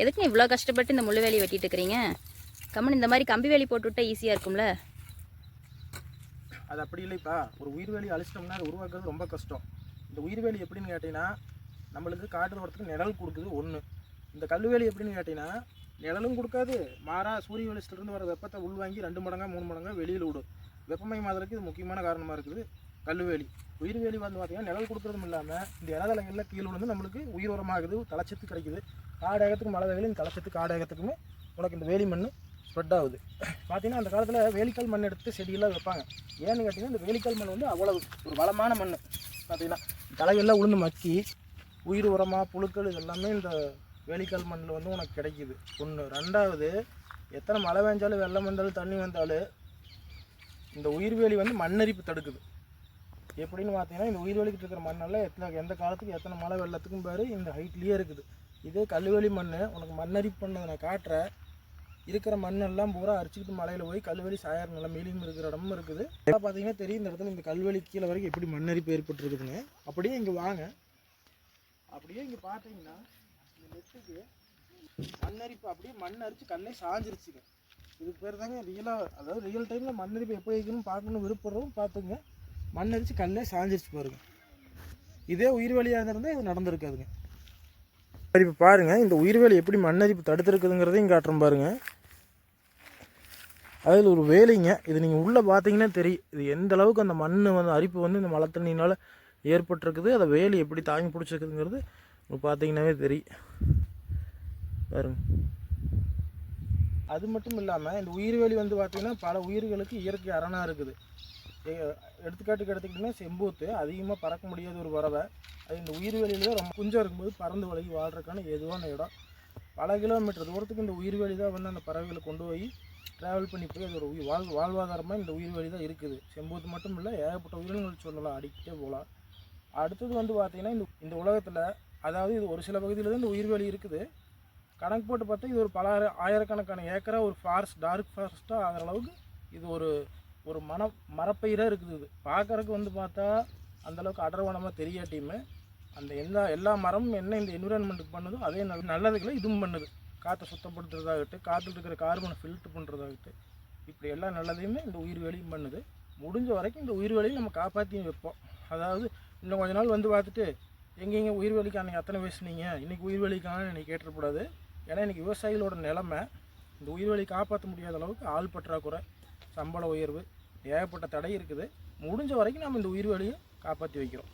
எதுக்கு இவ்வளோ கஷ்டப்பட்டு இந்த முள்ளு வேலையை வெட்டிட்டு இருக்கிறீங்க? கம்மன் இந்த மாதிரி கம்பி வேலி போட்டு விட்டா ஈஸியாக இருக்கும்ல. அது அப்படி இல்லைப்பா. ஒரு உயிர் வேலி அழிச்சிட்டோம்னா அதை உருவாக்குறது ரொம்ப கஷ்டம். இந்த உயிர் வேலி எப்படின்னு கேட்டிங்கன்னா, நம்மளுக்கு காட்டு தோட்டத்துக்கு நிழல் கொடுக்குது ஒன்று. இந்த கல்லுவேலி எப்படின்னு கேட்டிங்கன்னா, நிழலும் கொடுக்காது, மாறா சூரிய வெளிச்சத்துலேருந்து வர வெப்பத்தை உள்வாங்கி 2 மடங்கா 3 மடங்கா வெளியில் விடும். வெப்பமயமாதலுக்கு இது முக்கியமான காரணமாக இருக்குது கல்லுவேலி. உயிர் வேலி வந்து பார்த்திங்கன்னா நிழல் கொடுக்குறதும் இல்லாமல் இந்த இலதலைகளில் கீழே விழுந்து நம்மளுக்கு உயிர் உரமாகுது, தலைச்சத்து கிடைக்குது. காடகத்துக்கு மழை வெயிலும் தலைச்சத்து காடகத்துக்குமே உனக்கு இந்த வேலி மண் ஸ்ப்ரெட் ஆகுது. பார்த்திங்கன்னா அந்த காலத்தில் வேலிக்கல் மண் எடுத்து செடியெல்லாம் வைப்பாங்க. ஏன்னு கேட்டிங்கன்னா இந்த வேலிக்கல் மண் வந்து அவ்வளோ ஒரு வளமான மண். பார்த்திங்கன்னா தலைகள்லாம் உளுந்து மக்கி உயிர் உரமாக புழுக்கள் இதெல்லாமே இந்த வேலிக்கல் மண்ணில் வந்து உனக்கு கிடைக்கிது. ஒன்று. ரெண்டாவது, எத்தனை மழை பெஞ்சாலும் வெள்ளம் வந்தாலும் தண்ணி வந்தாலும் இந்த உயிர்வேலி வந்து மண்ணரிப்பு தடுக்குது. எப்படின்னு பார்த்தீங்கன்னா இந்த உயிர்வேலிக்கிட்டு இருக்கிற மண்ணெல்லாம் எந்த காலத்துக்கு எத்தனை மழை வெள்ளத்துக்கும் பேர் இந்த ஹைட்லேயே இருக்குது. இதே கல்லுவேலி மண் உனக்கு மண்ணரிப்பு பண்ணதை நான் காட்டுறேன். இருக்கிற மண்ணெல்லாம் பூரா அரிச்சிக்கிட்டு மலையில் போய் கல்வெளி சாயார நிலைமையிலும் இருக்கிற இடமும் இருக்குது. பார்த்தீங்கன்னா தெரியும் இந்த இடத்துல இந்த கல்வெளி கீழே வரைக்கும் எப்படி மண்ணரிப்பு ஏற்பட்டுருக்குதுங்க. அப்படியே இங்கே வாங்க, அப்படியே இங்கே பார்த்தீங்கன்னா இந்த நெட்டுக்கு மண்ணரிப்பு அப்படியே மண் அரிச்சு கல்லே சாஞ்சிருச்சுங்க. இதுக்கு பேர் தாங்க ரியலாக, அதாவது ரியல் டைமில் மண்ணரிப்பு எப்போ வைக்கணும்னு பார்க்கணும் விருப்பம் பார்த்துங்க. மண் அரிச்சு கல்லே சாஞ்சிருச்சு பாருங்க. இதே உயிர்வேலியாக இருந்தால் இது நடந்திருக்காதுங்க. சரி, இப்போ பாருங்கள் இந்த உயிர்வேலி எப்படி மண்ணரிப்பு தடுத்துருக்குதுங்கிறதையும் காட்டுறோம் பாருங்கள். அதில் ஒரு வேலிங்க, இது நீங்கள் உள்ளே பார்த்தீங்கன்னா தெரியும் இது எந்த அளவுக்கு அந்த மண் வந்து அரிப்பு வந்து இந்த மழை தண்ணினால் ஏற்பட்டிருக்குது. அதை வேலி எப்படி தாங்கி பிடிச்சிருக்குதுங்கிறது பார்த்தீங்கன்னாவே தெரியும் பாருங்க. அது மட்டும் இல்லாமல் இந்த உயிர்வேலி வந்து பார்த்திங்கன்னா பல உயிர்களுக்கு இயற்கை அரணாக இருக்குது. எடுத்துக்காட்டுக்கு எடுத்துக்கிட்டிங்கன்னா செம்பூத்து அதிகமாக பறக்க முடியாத ஒரு பறவை. அது இந்த உயிர்வேலியில் ரொம்ப குஞ்சம் இருக்கும்போது பறந்து விலகி வாழ்கிறதுக்கான எதுவான இடம். பல கிலோமீட்டர் தூரத்துக்கு இந்த உயிர்வேலி தான் வந்து அந்த பறவைகளை கொண்டு போய் ட்ராவல் பண்ணி போய் அது ஒரு வாழ்வாதாரமாக இந்த உயிர்வேலி தான் இருக்குது. செம்பூத்து மட்டும் இல்லை, ஏகப்பட்ட உயிரினங்கள் சொல்லலாம், அடிக்கிட்டே போகலாம். அடுத்தது வந்து பார்த்திங்கன்னா இந்த உலகத்தில், அதாவது இது ஒரு சில பகுதியில் தான் இந்த உயிர்வேலி இருக்குது. கணக்கு போட்டு பார்த்தா இது ஒரு பல ஆயிரக்கணக்கான ஏக்கராக ஒரு ஃபாரஸ்ட், டார்க் ஃபாரஸ்ட்டாக ஆகிற அளவுக்கு இது ஒரு மரப்பயிராக இருக்குது. இது பார்க்குறதுக்கு வந்து பார்த்தா அந்தளவுக்கு அடர்வனமாக தெரியாட்டியுமே அந்த எல்லா மரமும் என்ன இந்த என்விரான்மெண்ட்டுக்கு பண்ணுதோ அதே நல்லதுகளை இதுவும் பண்ணுது. காற்றை சுத்தப்படுத்துறதாகட்டும், காற்றுல இருக்கிற கார்பனை ஃபில்ட்ரு பண்ணுறதாகட்டும், இப்படி எல்லா நல்லதையுமே இந்த உயிர்வேலியும் பண்ணுது. முடிஞ்ச வரைக்கும் இந்த உயிர்வேலியை நம்ம காப்பாற்றியும் வைப்போம். அதாவது இன்னும் கொஞ்ச நாள் வந்து பார்த்துட்டு எங்கெங்கே உயிர்வேலிக்கு அன்றைக்கி அத்தனை பேசுனீங்க, இன்றைக்கி உயிர்வேலிக்கான இன்றைக்கி கேட்டுறக்கூடாது. ஏன்னா இன்றைக்கி விவசாயிகளோட நிலைமை இந்த உயிர்வேலி காப்பாற்ற முடியாத அளவுக்கு ஆள் பற்றாக்குறை, சம்பள உயர்வு, ஏகப்பட்ட தடை இருக்குது. முடிஞ்ச வரைக்கும் நம்ம இந்த உயிர்வேலியை காப்பாற்றி வைக்கிறோம்.